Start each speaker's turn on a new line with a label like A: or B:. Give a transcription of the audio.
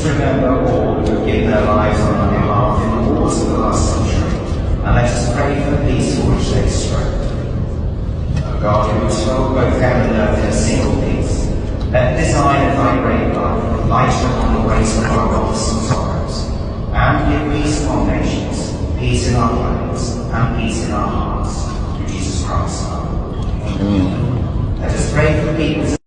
A: us remember all who have given their lives on our behalf in the wars of the last century, and let us pray for the peace for which they strive. O God, who spoke both heaven and earth in a single peace, let the design of thy great love lighten upon the ways of our wrongs and sorrows, and give peace among nations, peace in our dwellings, and peace in our hearts, through Jesus Christ our Lord. Amen. Let us pray for the people